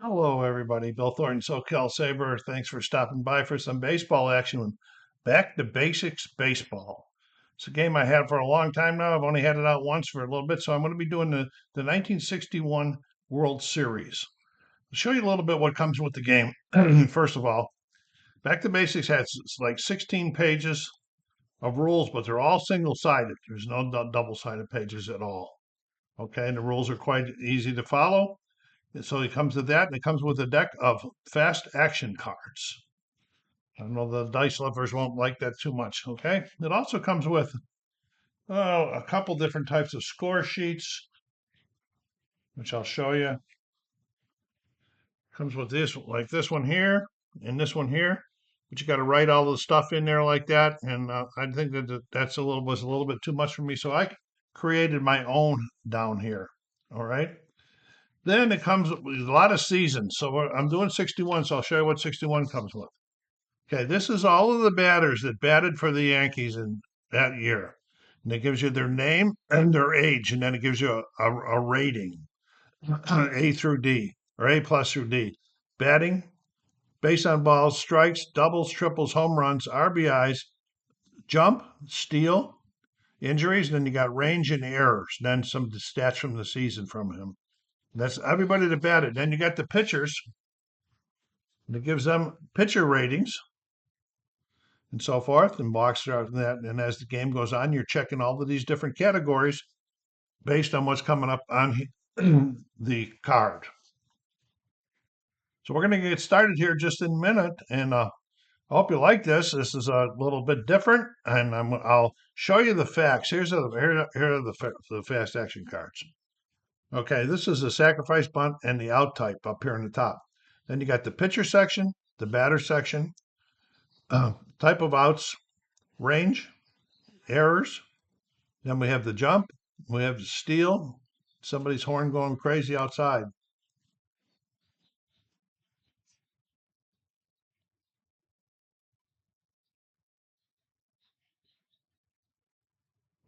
Hello, everybody. Bill Thornton, SoCal Saber. Thanks for stopping by for some baseball action. Back to basics baseball. It's a game I had for a long time now. I've only had it out once for a little bit, so I'm going to be doing the 1961 World Series. I'll show you a little bit what comes with the game. First of all, Back to Basics has like 16 pages of rules, but they're all single-sided. There's no double-sided pages at all. Okay, and the rules are quite easy to follow. And so it comes with that, and it comes with a deck of fast action cards. I know the dice lovers won't like that too much, okay? It also comes with a couple different types of score sheets, which I'll show you. Comes with this, like this one here, and this one here, but you got to write all the stuff in there like that. And I think that that's was a little bit too much for me, so I created my own down here. All right. Then it comes with a lot of seasons. So I'm doing 61, so I'll show you what 61 comes with. Okay, this is all of the batters that batted for the Yankees in that year. And it gives you their name and their age, and then it gives you a rating, A through D, or A plus through D. Batting, base on balls, strikes, doubles, triples, home runs, RBIs, jump, steal, injuries, and then you got range and errors. Then some stats from the season from him. That's everybody that batted. Then you got the pitchers, and it gives them pitcher ratings and so forth, and walks through that. And as the game goes on, you're checking all of these different categories based on what's coming up on the card. So we're going to get started here just in a minute, and I hope you like this. This is a little bit different, and I'll show you the facts. Here are the fast action cards. Okay, this is the sacrifice bunt and the out type up here on the top. Then you got the pitcher section, the batter section, type of outs, range, errors. Then we have the jump. We have the steal. Somebody's horn going crazy outside.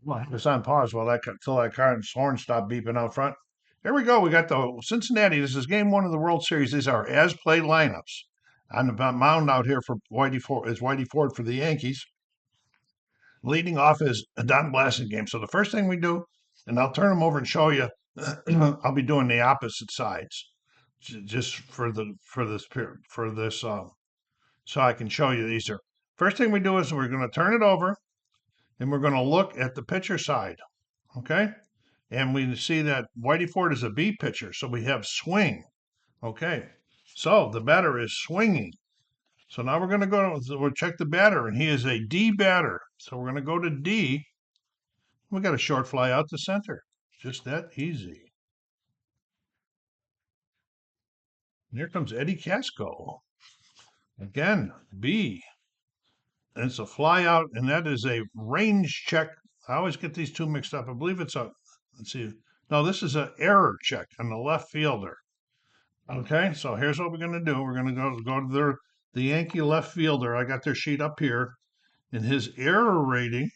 Well, it's on pause while till that car's horn stopped beeping out front. Here we go. We got the Cincinnati. This is game one of the World Series. These are as played lineups. On the mound out here for Whitey Ford for the Yankees. Leading off is a Don Blasting game. So the first thing we do, and I'll turn them over and show you. I'll be doing the opposite sides, just for this so I can show you these are. First thing we do is we're going to turn it over and we're going to look at the pitcher side. Okay. And we see that Whitey Ford is a B pitcher. So we have swing. Okay. So the batter is swinging. So now we're going to we'll check the batter, and he is a D batter. So we're going to go to D. We got a short fly out to center. Just that easy. And here comes Eddie Casco. Again, B. And it's a fly out, and that is a range check. I always get these two mixed up. I believe it's let's see. No, this is an error check on the left fielder. Okay, so here's what we're going to do. We're going to go to the Yankee left fielder. I got their sheet up here, and his error rating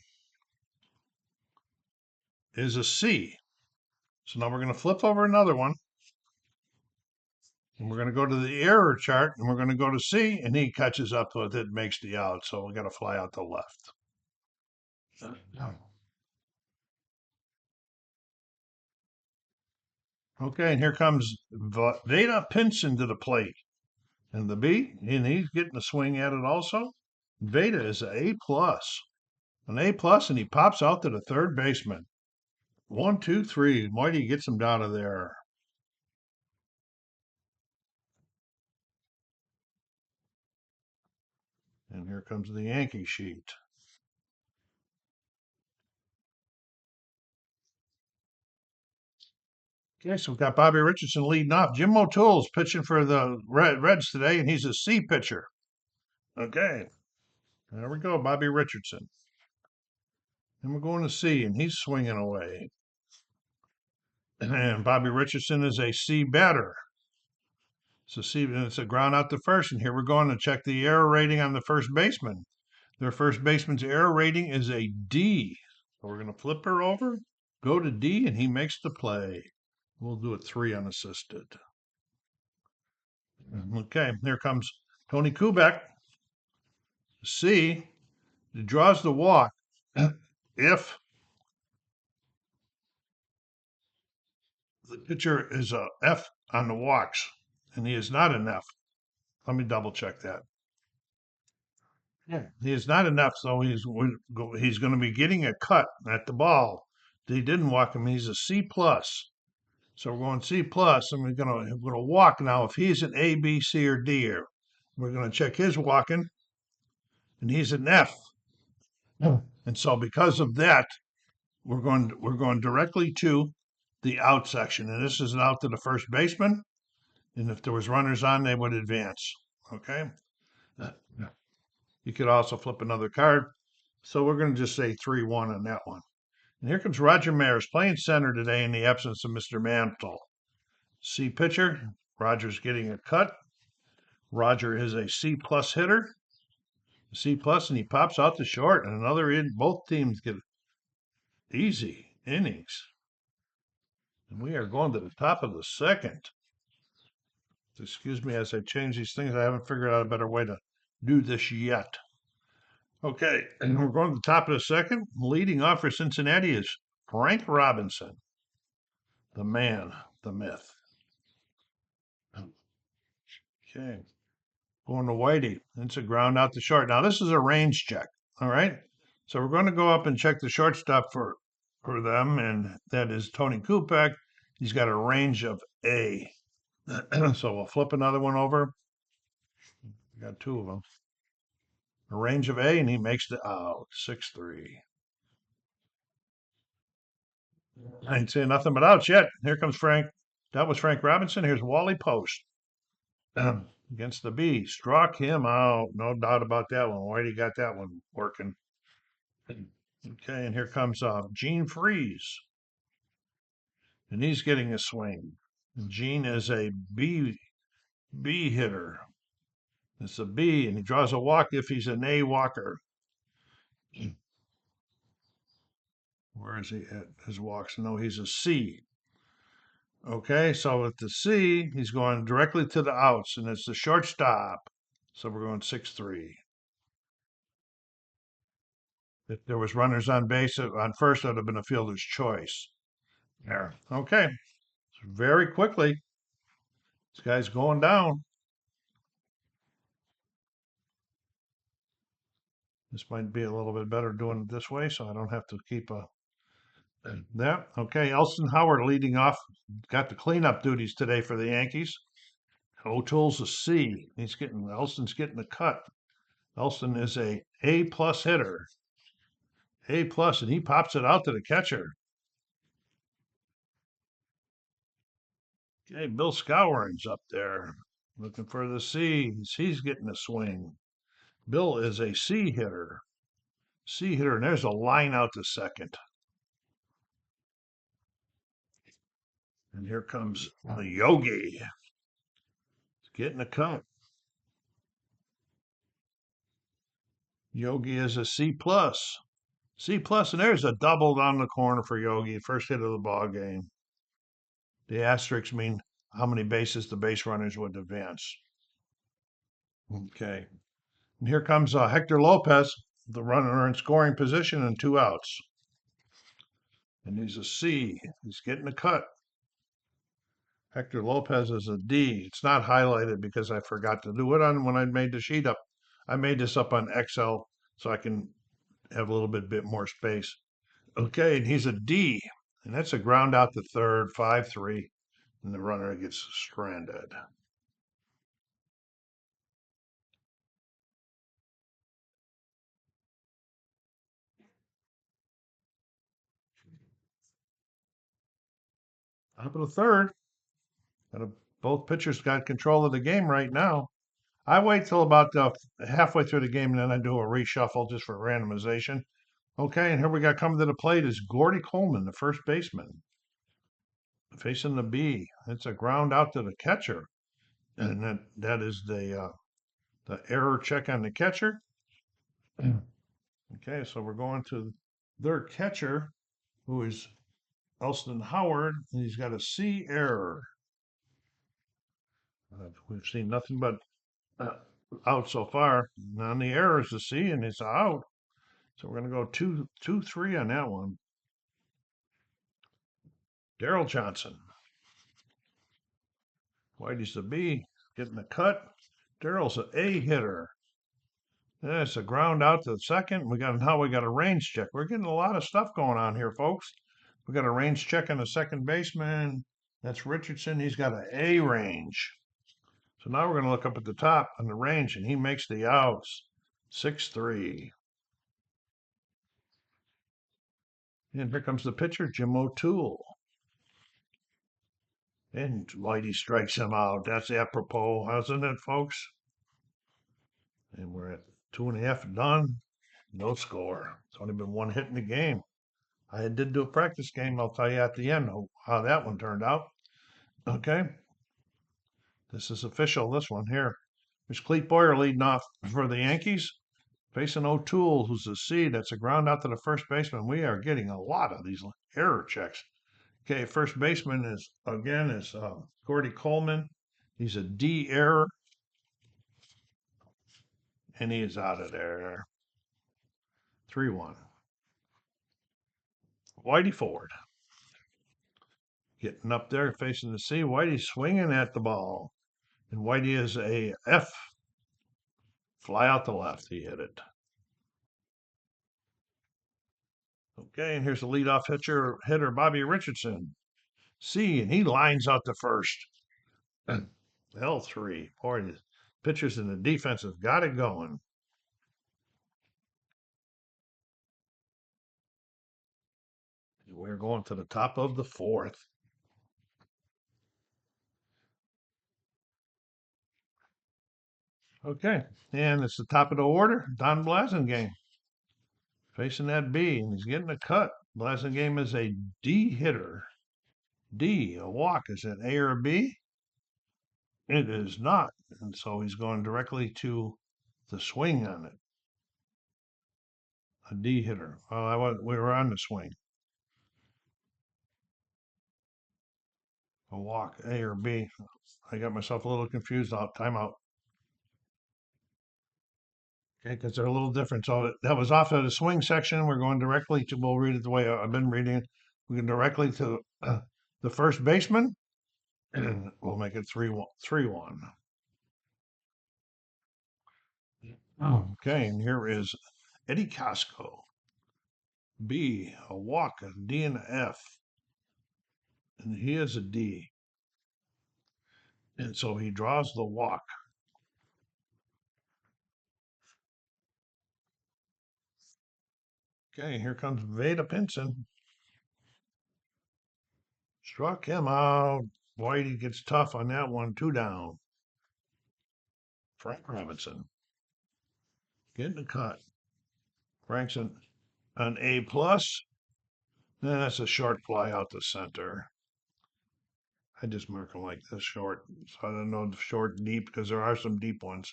is a C. So now we're going to flip over another one, and we're going to go to the error chart, and we're going to go to C, and he catches up with it, makes the out. So we got to fly out to left. Okay, and here comes Veda Pinson to the plate. And the B, and he's getting a swing at it also. Veda is an A plus. An A plus, and he pops out to the third baseman. 1, 2, 3. Whitey gets him down to there. And here comes the Yankee sheet. Okay, so we've got Bobby Richardson leading off. Jim O'Toole's pitching for the Reds today, and he's a C pitcher. Okay, there we go, Bobby Richardson. And we're going to C, and he's swinging away. And Bobby Richardson is a C batter. So C, and it's a ground out to first, and here we're going to check the error rating on the first baseman. Their first baseman's error rating is a D. So we're going to flip her over, go to D, and he makes the play. We'll do it 3 unassisted. Okay, here comes Tony Kubek. C. He draws the walk if the pitcher is a F on the walks, and he is not an F. Let me double check that. Yeah. He is not an F, so he's going to be getting a cut at the ball. He didn't walk him. He's a C plus. So we're going C plus, and we're gonna walk now. If he's an A, B, C, or D, we're going to check his walking, and he's an F. And so because of that, we're going directly to the out section, and this is an out to the first baseman. And if there was runners on, they would advance. Okay. You could also flip another card. So we're going to just say 3-1 on that one. And here comes Roger Maris playing center today in the absence of Mr. Mantle. C pitcher. Roger's getting a cut. Roger is a C plus hitter. C plus, and he pops out to short. And another in. Both teams get easy innings. And we are going to the top of the second. Excuse me as I change these things. I haven't figured out a better way to do this yet. Okay, and we're going to the top of the second. Leading off for Cincinnati is Frank Robinson, the man, the myth. Okay, going to Whitey. It's a ground out to short. Now this is a range check. All right, so we're going to go up and check the shortstop for them, and that is Tony Kupek. He's got a range of A. So we'll flip another one over. We got two of them. A range of A, and he makes the out 6-3. I ain't saying nothing but outs yet. Here comes Frank. That was Frank Robinson. Here's Wally Post against the B. Struck him out. No doubt about that one. Whitey got that one working. Okay, and here comes Gene Freeze. And he's getting a swing. Gene is a B hitter. It's a B, and he draws a walk if he's an A walker. Where is he at his walks? No, he's a C. Okay, so with the C, he's going directly to the outs, and it's the shortstop. So we're going 6-3. If there was runners on base on first, that would have been a fielder's choice. There. Okay. So very quickly, this guy's going down. This might be a little bit better doing it this way, so I don't have to keep that. Okay, Elston Howard leading off. Got the cleanup duties today for the Yankees. O'Toole's a C. Elston's getting the cut. Elston is a A plus hitter. A plus, and he pops it out to the catcher. Okay, Bill Scowering's up there looking for the C's. He's getting a swing. Bill is a C hitter. C hitter, and there's a line out to second. And here comes the Yogi. He's getting a cut. Yogi is a C plus. C plus, and there's a double down the corner for Yogi. First hit of the ball game. The asterisks mean how many bases the base runners would advance. Okay. And here comes Hector Lopez, the runner in scoring position, and 2 outs. And he's a C. He's getting a cut. Hector Lopez is a D. It's not highlighted because I forgot to do it on when I made the sheet up. I made this up on Excel so I can have a little bit more space. Okay, and he's a D. And that's a ground out to third, 5-3. And the runner gets stranded. Top of the third. Both pitchers got control of the game right now. I wait till about halfway through the game, and then I do a reshuffle just for randomization. Okay, and here we got coming to the plate is Gordy Coleman, the first baseman, facing the B. It's a ground out to the catcher, and that is the error check on the catcher. Okay, so we're going to their catcher, who is Elston Howard, and he's got a C error. We've seen nothing but out so far. On the errors to see, and it's out. So we're going to go 2-3 on that one. Daryl Johnson. Whitey's the B, getting the cut. Daryl's an A hitter. That's a ground out to the second. We got a range check. We're getting a lot of stuff going on here, folks. We got a range check on the second baseman. That's Richardson. He's got an A range. So now we're going to look up at the top on the range, and he makes the outs. 6-3. And here comes the pitcher, Jim O'Toole. And Whitey strikes him out. That's apropos, hasn't it, folks? And we're at 2.5 done. No score. It's only been one hit in the game. I did do a practice game. I'll tell you at the end how that one turned out. Okay. This is official, this one here. There's Clete Boyer leading off for the Yankees. Facing O'Toole, who's a C. That's a ground out to the first baseman. We are getting a lot of these error checks. Okay, first baseman is Gordy Coleman. He's a D error. And he is out of there. 3-1. Whitey Ford. Getting up there, facing the C. Whitey's swinging at the ball. And Whitey is a F. Fly out the left. He hit it. Okay, and here's the leadoff hitter, Bobby Richardson. C, and he lines out the first. L3. Boy, the pitchers in the defense have got it going. We're going to the top of the fourth. Okay, and it's the top of the order. Don Blasingame facing that B, and he's getting a cut. Blasingame is a D hitter. D, a walk. Is it A or B? It is not. And so he's going directly to the swing on it. A D hitter. We were on the swing. A walk, A or B. I got myself a little confused. Timeout. Okay, because they're a little different. So that was off of the swing section. We're going directly to, we'll read it the way I've been reading it. We go directly to the first baseman, and we'll make it 3-1. Okay, and here is Eddie Casco. B, a walk, a D and a F. And he is a D. And so he draws the walk. Okay, here comes Veda Pinson. Struck him out. Whitey gets tough on that one. 2 down. Frank Robinson. Getting a cut. Frank's an A plus. That's a short fly out the center. I just mark them like this short. So I don't know the short deep because there are some deep ones.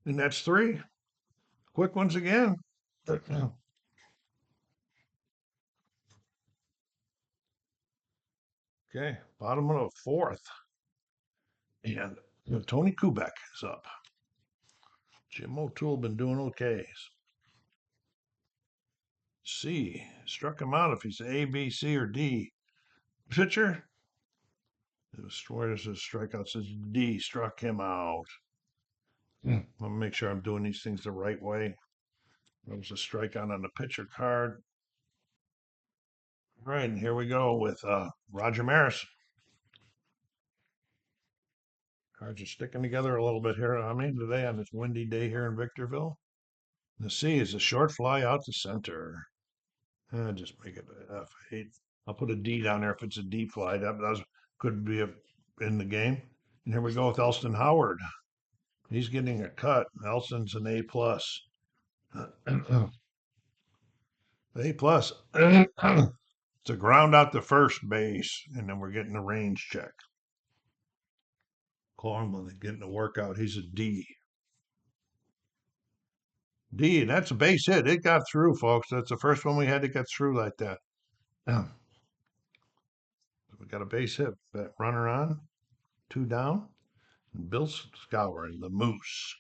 And that's 3. Quick ones again. Okay, bottom of the fourth. And Tony Kubek is up. Jim O'Toole been doing okay. C, struck him out if he's A, B, C, or D. Pitcher, where's his strikeout? Says D, struck him out. I'm gonna make sure I'm doing these things the right way. There was a strikeout on the pitcher card. All right, and here we go with Roger Maris. Cards are sticking together a little bit here on me today on this windy day here in Victorville. The C is a short fly out to center. Just make it an F8. I'll put a D down there if it's a D fly. That could be in the game. And here we go with Elston Howard. He's getting a cut. Elston's an A plus. A plus. It's a ground out to first base, and then we're getting a range check. Cornwall getting a workout. He's a D. D, that's a base hit. It got through, folks. That's the first one we had to get through like that. We got a base hit. That runner on. 2 down. And Bill Scouring, the Moose.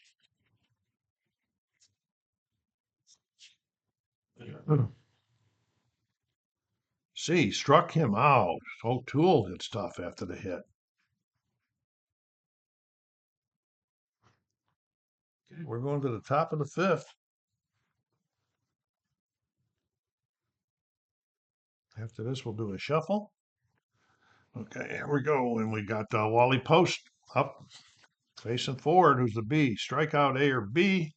See, struck him out. O'Toole hit tough after the hit. Okay, we're going to the top of the fifth. After this, we'll do a shuffle. Okay, here we go. And we got Wally Post up, facing forward, who's the B. Strikeout A or B.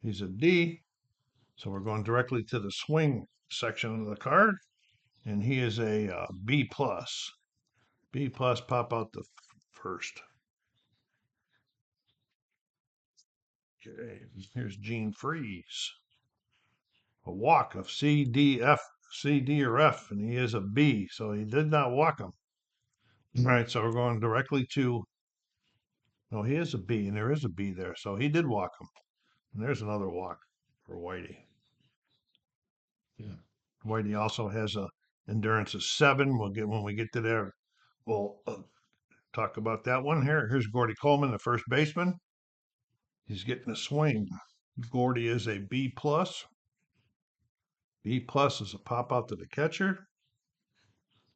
He's a D. So we're going directly to the swing section of the card. And he is a B plus. B plus, pop out the first. Okay, here's Gene Freeze. A walk of C, D, F, C, D, or F, and he is a B, so he did not walk him. All right, so we're going directly to, no, he is a B, and there is a B there, so he did walk him. And there's another walk for Whitey. Yeah. Whitey also has a endurance of 7. We'll get when we get to there. We'll talk about that one here. Here's Gordy Coleman, the first baseman. He's getting a swing. Gordy is a B plus. B plus is a pop out to the catcher.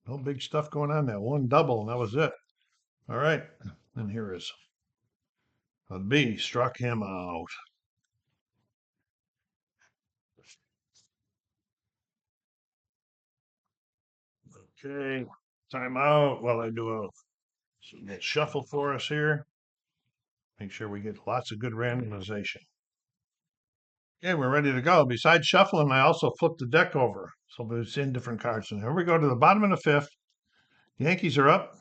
No big stuff going on there. One double, and that was it. All right. And here is a B. Struck him out. Okay. Timeout while I do a little shuffle for us here. Make sure we get lots of good randomization. Okay, we're ready to go. Besides shuffling, I also flipped the deck over. So it's in different cards. And here we go to the bottom of the fifth. Yankees are up.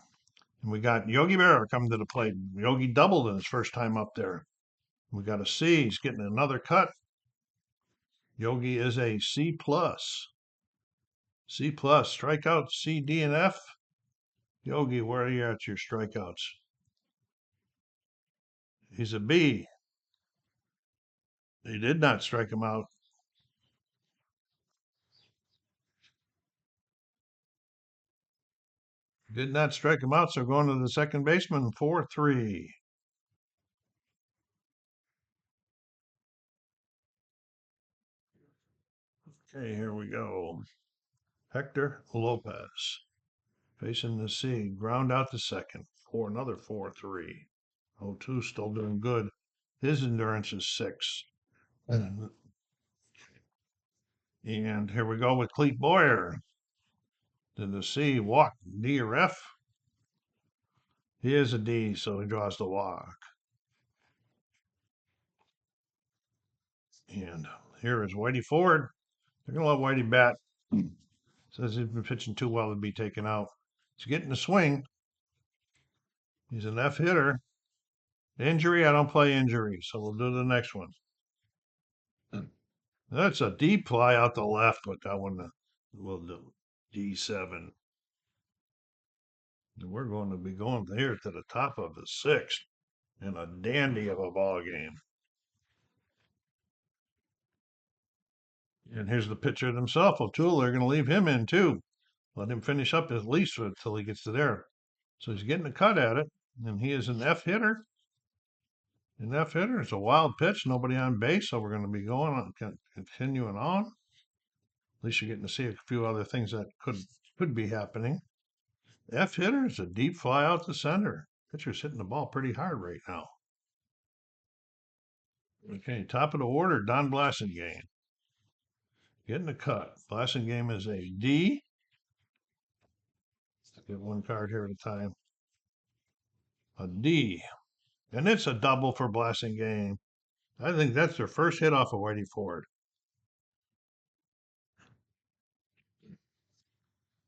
And we got Yogi Berra coming to the plate. Yogi doubled in his first time up there. We got a C. He's getting another cut. Yogi is a C plus. C plus. Strikeouts C, D, and F. Yogi, where are you at your strikeouts? He's a B. They did not strike him out. Did not strike him out, so going to the second baseman, 4-3. Okay, here we go. Hector Lopez facing the C. Ground out to second for another 4-3. 0-2 still doing good. His endurance is 6. And here we go with Clete Boyer. Did the C walk D or F? He is a D, so he draws the walk. And here is Whitey Ford. They're going to let Whitey bat. Says he's been pitching too well to be taken out. He's getting the swing. He's an F hitter. Injury, I don't play injury, so we'll do the next one. That's a deep fly out the left, but that one we'll do. D7. And we're going to be going here to the top of the sixth in a dandy of a ball game. And here's the pitcher himself, O'Toole. They're going to leave him in too. Let him finish up at least until he gets to there. So he's getting a cut at it, and he is an F hitter. An F hitter. It's a wild pitch, nobody on base, so we're going to be going on, continuing on. At least you're getting to see a few other things that could be happening. F hitter is a deep fly out the center. Pitcher's hitting the ball pretty hard right now. Okay, top of the order, Don Blasingame. Getting a cut. Blasingame is a D. Let's get one card here at a time. A D. And it's a double for Blasingame. I think that's their first hit off of Whitey Ford.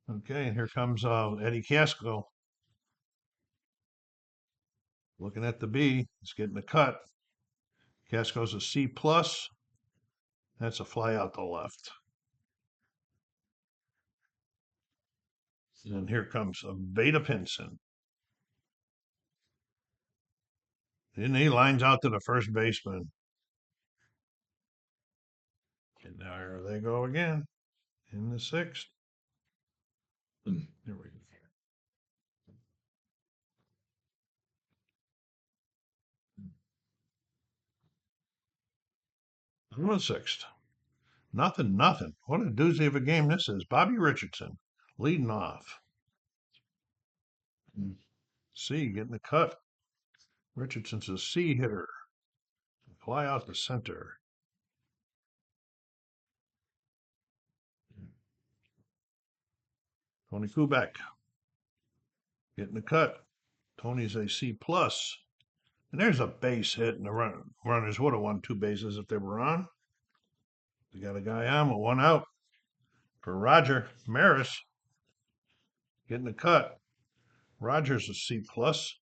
Okay, and here comes Eddie Casco. Looking at the B, he's getting a cut. Casco's a C plus. That's a fly out the left. And here comes a Beta Pinson. And he lines out to the first baseman. And there they go again in the sixth. There we go. On the sixth. Nothing, nothing. What a doozy of a game this is. Bobby Richardson leading off. C getting the cut. Richardson's a C hitter. Fly out the center. Tony Kubek getting the cut. Tony's a C plus. And there's a base hit, and the runners would have won 2 bases if they were on. We got a guy on with 1 out for Roger Maris getting the cut. Rogers a C plus.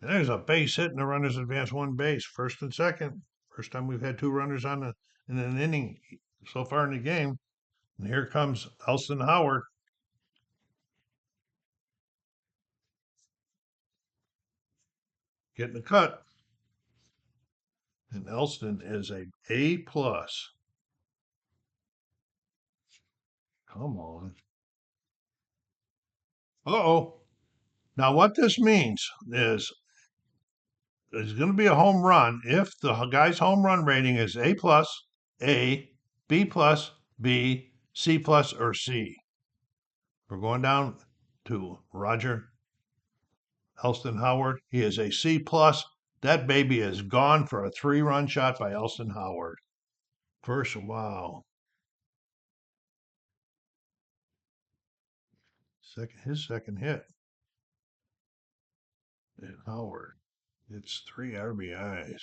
And there's a base hit, and the runners advance 1 base, first and second. First time we've had 2 runners in an inning so far in the game. And here comes Elston Howard. Getting the cut. And Elston is a A plus. Come on. Uh-oh. Now what this means is there's going to be a home run if the guy's home run rating is A plus, A, B plus, B, C plus, or C. We're going down to Roger Elston Howard. He is a C plus. That baby is gone for a 3-run shot by Elston Howard. First, wow. His second hit. And Howard. It's 3 RBIs.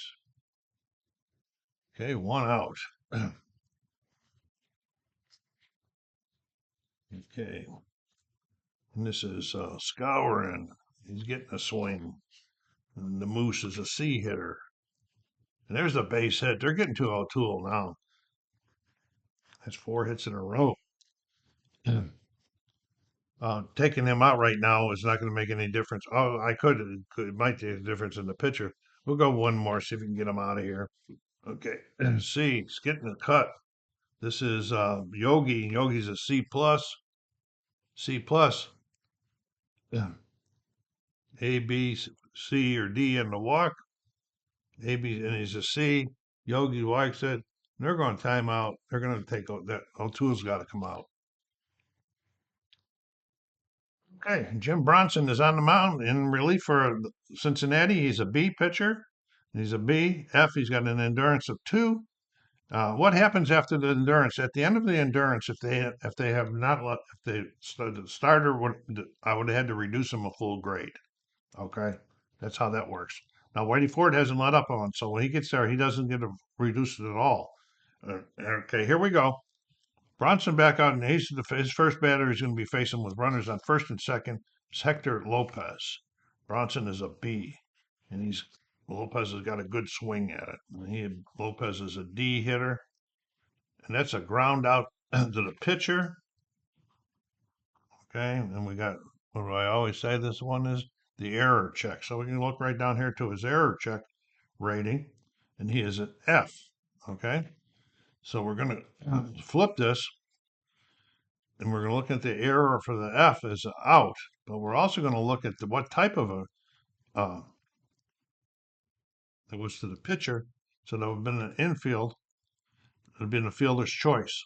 Okay, 1 out. Okay. And this is Scourin. He's getting a swing. And the Moose is a C hitter. And there's a base hit. They're getting to O'Toole now. That's 4 hits in a row. Taking him out right now is not going to make any difference. Oh, it might make a difference in the pitcher. We'll go 1 more, see if we can get him out of here. Okay, C, he's getting a cut. This is Yogi. Yogi's a C plus. C plus. A, B, C, or D in the walk. A, B, and he's a C. Yogi likes it. They're going to time out. They're going to take that. O'Toole's got to come out. Okay, Jim Bronson is on the mound in relief for Cincinnati. He's a B pitcher. He's a B. F, he's got an endurance of 2. What happens after the endurance? At the end of the endurance, if they have not let, if the starter would, I would have had to reduce him a full grade. Okay, that's how that works. Now Whitey Ford hasn't let up on, so when he gets there, he doesn't get reduced at all. Okay, here we go. Bronson back out, and his first batter is going to be facing with runners on first and second. It's Hector Lopez. Bronson is a B, and Lopez has got a good swing at it. Lopez is a D hitter, and that's a ground out to the pitcher. Okay, and we got what do I always say? This one is the error check. So we can look right down here to his error check rating, and he is an F. Okay. So we're going to flip this, and we're going to look at the error for the F as out, but we're also going to look at what type of that was to the pitcher. So that would have been an infield. It would have been a fielder's choice.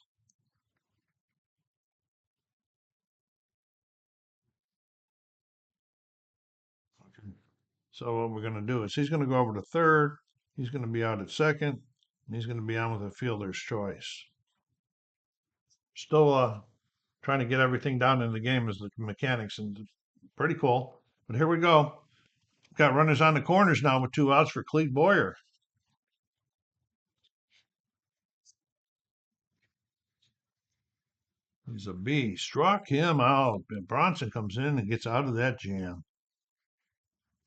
Okay. So what we're going to do is he's going to go over to third. He's going to be out at second, and he's going to be on with a fielder's choice. Still trying to get everything down in the game as the mechanics, and pretty cool. But here we go. Got runners on the corners now with 2 outs for Clete Boyer. He's a B. Struck him out. And Bronson comes in and gets out of that jam.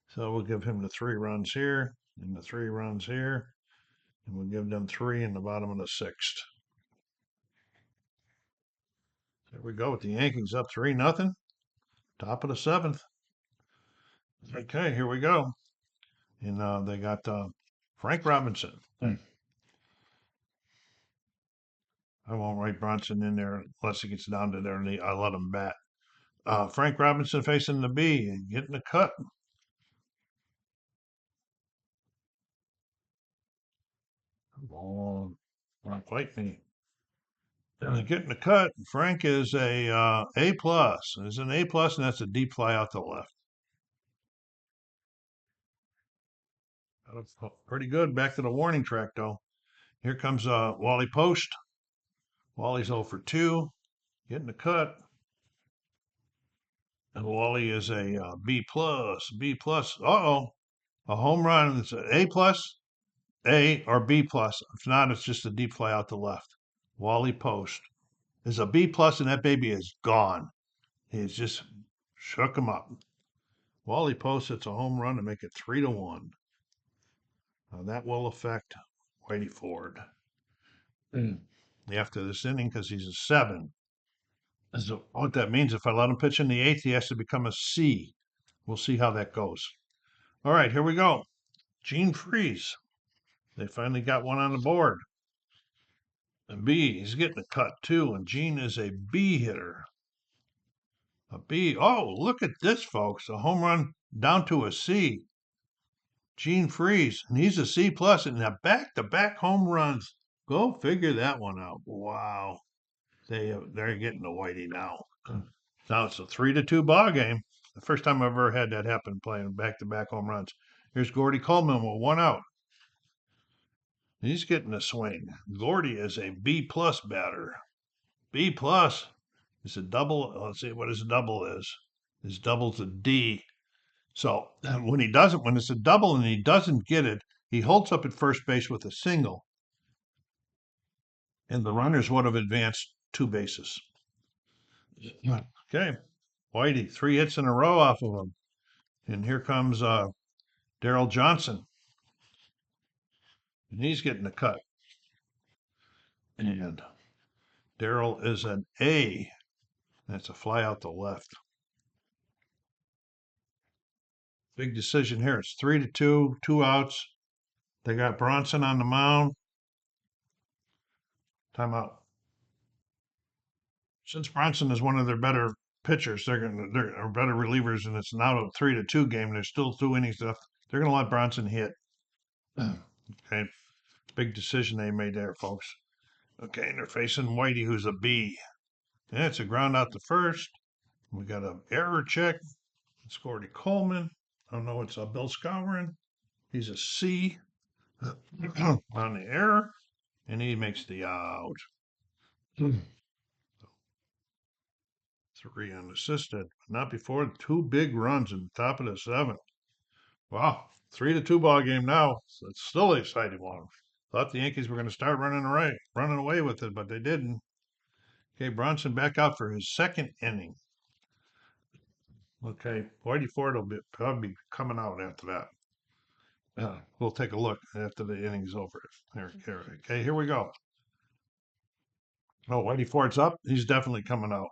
So we'll give him the 3 runs here and the 3 runs here. And we'll give them 3 in the bottom of the 6th. There we go with the Yankees up 3-0. Top of the 7th. Okay, here we go. And they got Frank Robinson. I won't write Bronson in there unless it gets down to there, and I let him bat. Frank Robinson facing the B and getting the cut. Come on. Fight me. And getting the cut. Frank is A plus. Is an A plus, and that's a deep fly out to the left. Pretty good. Back to the warning track though. Here comes Wally Post. Wally's 0 for 2. Getting the cut. And Wally is a B plus. B plus. Uh-oh. A home run. It's an A plus, A or B plus. If not, it's just a deep fly out to left. Wally Post is a B plus, and that baby is gone. He's just shook him up. Wally Post hits a home run to make it 3-1. That will affect Whitey Ford after this inning because he's a 7. So what that means, if I let him pitch in the 8th, he has to become a C. We'll see how that goes. All right, here we go. Gene Freeze. They finally got one on the board. And B, he's getting a cut too, and Gene is a B hitter. A B. Oh, look at this, folks. A home run down to a C. Gene Freeze, and he's a C plus, and now back-to-back home runs. Go figure that one out. Wow. They're getting the Whitey now. Now it's a 3-2 ball game. The first time I've ever had that happen, playing back-to-back home runs. Here's Gordy Coleman with 1 out. He's getting a swing. Gordy is a B plus batter. B plus is a double. Let's see what his double is. His double's a D. So when it's a double and he doesn't get it, he holds up at first base with a single, and the runners would have advanced 2 bases. Okay, Whitey, 3 hits in a row off of him, and here comes Daryl Johnson, and he's getting a cut. And Daryl is an A. That's a fly out to left. Big decision here. It's 3-2, 2 outs. They got Bronson on the mound. Timeout. Since Bronson is one of their better pitchers, they're better relievers, and it's now a 3-2 game. There's still 2 innings left. They're going to let Bronson hit. Okay, big decision they made there, folks. Okay, and they're facing Whitey, who's a B. And it's a ground out to first. We got an error check. It's Gordy Coleman. Oh no, it's Bill Skowron. He's a C on the error, and he makes the out. 3 unassisted. Not before 2 big runs in the top of the 7th. Wow, 3-2 ball game now. So it's still an exciting one. Thought the Yankees were going to start running away with it, but they didn't. Okay, Bronson back out for his 2nd inning. Okay, Whitey Ford will probably be coming out after that. We'll take a look after the inning's over. Okay, here we go. Oh, Whitey Ford's up. He's definitely coming out.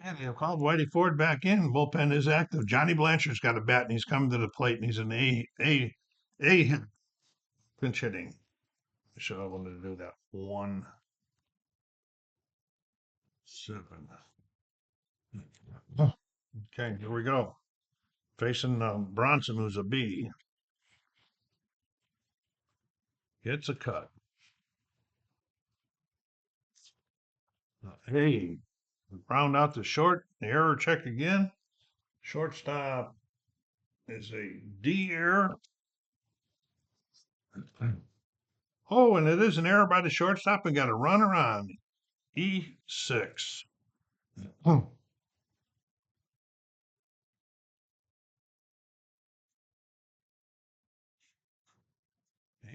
And they've called Whitey Ford back in. Bullpen is active. Johnny Blanchard's got a bat, and he's coming to the plate, and he's an A pinch hitting. So I wanted to do that. 1-7. Okay, here we go. Facing Bronson, who's a B. Gets a cut. Hey, round out to short. The error check again. Shortstop is a D error. Oh, and it is an error by the shortstop. We got a runner on E6.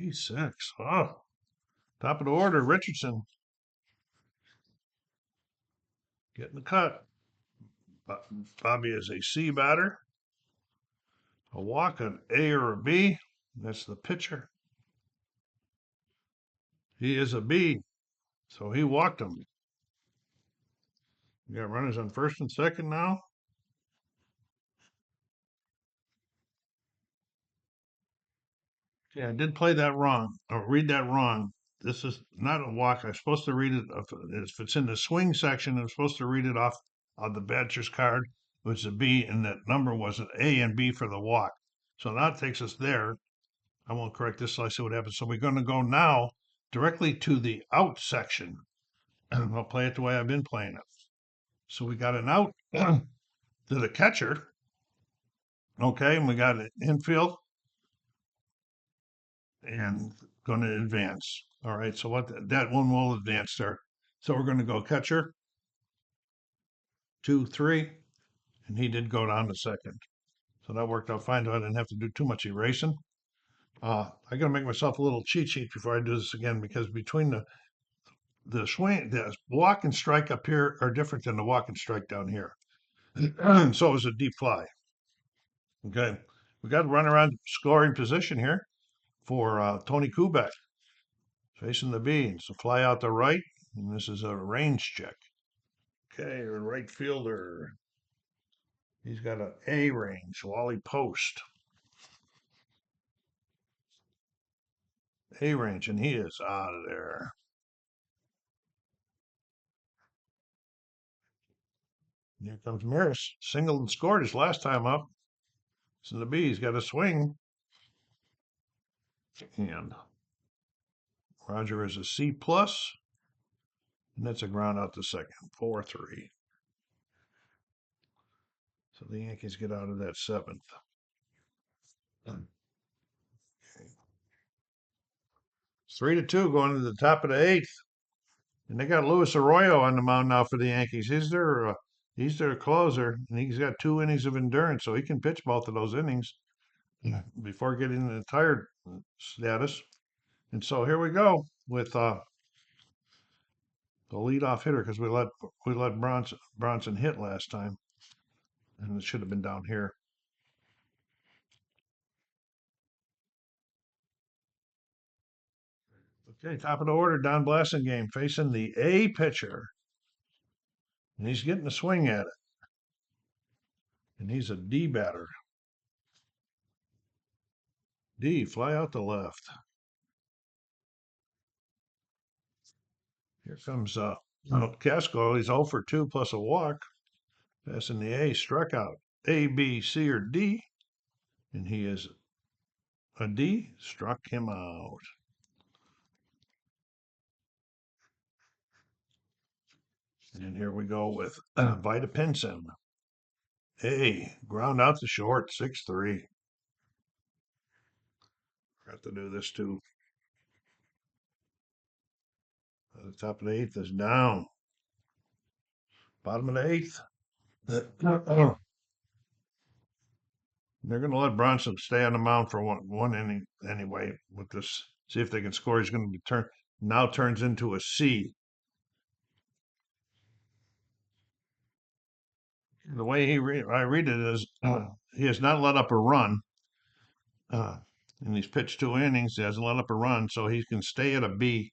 E6. Oh, top of the order, Richardson getting the cut. Bobby is a C batter. A walk, an A or a B. That's the pitcher. He is a B, so he walked him. We got runners on first and second now. Yeah, I did play that wrong, or read that wrong. This is not a walk. I'm supposed to read it. If it's in the swing section, I'm supposed to read it off of the batcher's card, which is a B, and that number was an A and B for the walk. So that takes us there. I won't correct this till I see what happens. So we're going to go now directly to the out section. I'll play it the way I've been playing it. So we got an out to the catcher. Okay, and we got an infield and going to advance. All right, so that one will advance there. So we're going to go catcher, 2, 3, and he did go down to second. So that worked out fine. I didn't have to do too much erasing. I got to make myself a little cheat sheet before I do this again because between the swing, the walk and strike up here are different than the walk and strike down here. And so is a deep fly. Okay, we got to run around scoring position here for Tony Kubek facing the B. It's a fly out the right, and this is a range check. Okay, our right fielder. He's got an A range, Wally Post. A range, and he is out of there. Here comes Maris. Singled and scored his last time up. So the B, he's got a swing. And Roger is a C plus. And that's a ground out to second. 4-3. So the Yankees get out of that seventh. Okay. 3-2 going to the top of the eighth. And they got Luis Arroyo on the mound now for the Yankees. He's their closer, and he's got 2 innings of endurance, so he can pitch both of those innings before getting the tired status. And so here we go with the leadoff hitter because we let Bronson hit last time, and it should have been down here. Okay, top of the order, Don Blasingame facing the A pitcher, and he's getting a swing at it, and he's a D batter. D, fly out the left. Here comes Casco. He's 0 for 2 plus a walk. Passing the A, struck out. A, B, C, or D. And he is a D. Struck him out. And here we go with Vita Pinson. A, ground out to short, 6-3. Got to do this too. The top of the eighth is down. Bottom of the eighth. They're going to let Bronson stay on the mound for one inning anyway with this. See if they can score. He's going to be turns into a C. The way I read it is he has not let up a run. And he's pitched 2 innings. He hasn't let up a run, so he can stay at a B.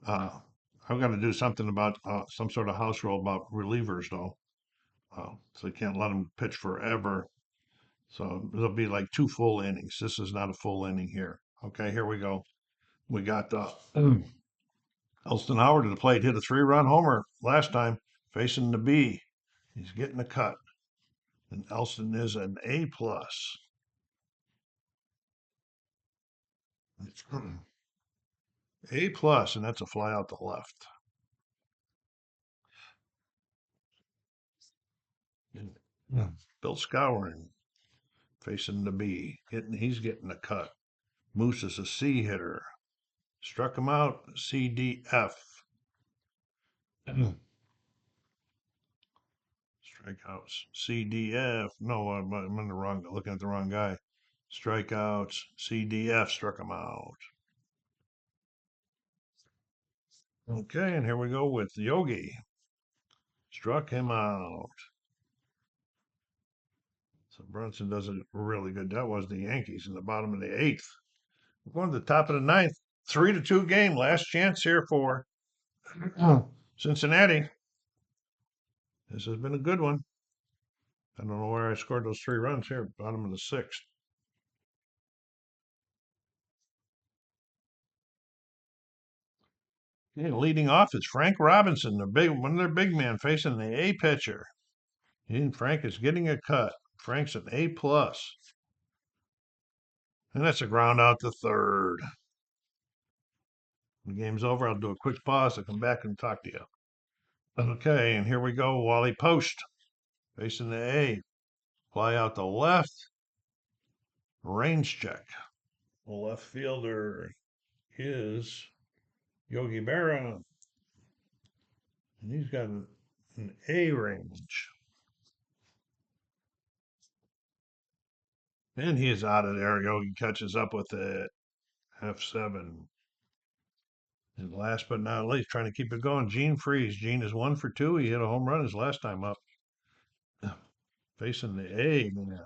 I've got to do something about some sort of house rule about relievers, though. So you can't let him pitch forever. So it'll be like 2 full innings. This is not a full inning here. Okay, here we go. We got Elston Howard to the plate, hit a 3-run homer last time, facing the B. He's getting a cut. And Elston is an A plus. A plus, and that's a fly out the left. Bill Scouring facing the B. He's getting a cut. Moose is a C hitter. Struck him out. C, D, F. Strikeouts. C, D, F. No, I'm looking at the wrong guy. Strikeouts. C, D, F. Struck him out. Okay, and here we go with Yogi. Struck him out. So Brunson does it really good. That was the Yankees in the bottom of the eighth. We're going to the top of the ninth. 3-2 game. Last chance here for Cincinnati. This has been a good one. I don't know where I scored those 3 runs here. Bottom of the 6th. Okay, leading off is Frank Robinson, one of their big men facing the A pitcher. And Frank is getting a cut. Frank's an A plus. And that's a ground out to third. The game's over. I'll do a quick pause. I'll come back and talk to you. Okay, and here we go. Wally Post facing the A. Fly out the left. Range check. The left fielder is Yogi Berra. And he's got an A range. And he is out of there. Yogi catches up with it. F7. And last but not least, trying to keep it going, Gene Freeze. Gene is 1 for 2. He hit a home run his last time up. Facing the A, man.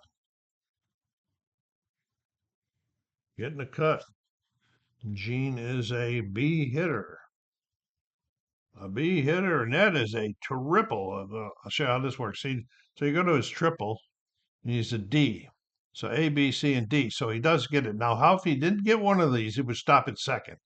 Getting a cut. Gene is a B hitter. A B hitter, and that is a triple. I'll show you how this works. See, so you go to his triple, and he's a D. So A, B, C, and D. So he does get it. Now, how if he didn't get one of these, he would stop at second.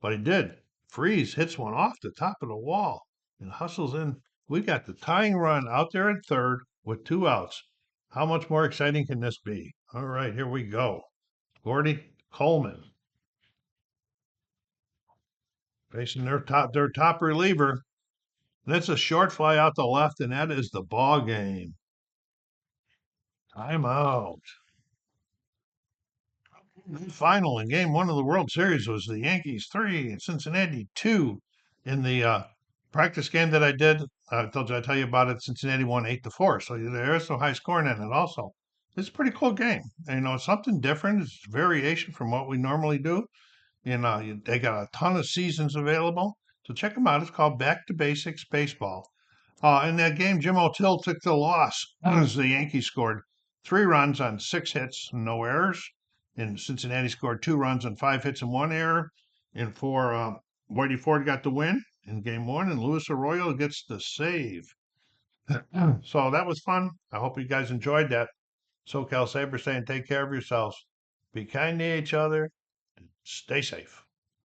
But he did. Freeze hits one off the top of the wall and hustles in. We got the tying run out there at third with 2 outs. How much more exciting can this be? All right, here we go. Gordy Coleman facing their top reliever. That's a short fly out the left, and that is the ball game. Timeout. The final in game 1 of the World Series was the Yankees 3 and Cincinnati 2. In the practice game that I did, I tell you about it. Cincinnati won 8-4. So there's no high scoring in it. Also, it's a pretty cool game. And, it's something different. It's variation from what we normally do. They got a ton of seasons available. So check them out. It's called Back to Basics Baseball. In that game, Jim O'Till took the loss as the Yankees scored 3 runs on 6 hits, no errors. And Cincinnati scored 2 runs on 5 hits and 1 error. And for Whitey Ford got the win in game 1, and Luis Arroyo gets the save. So that was fun. I hope you guys enjoyed that. SoCal Saber saying take care of yourselves. Be kind to each other. Stay safe.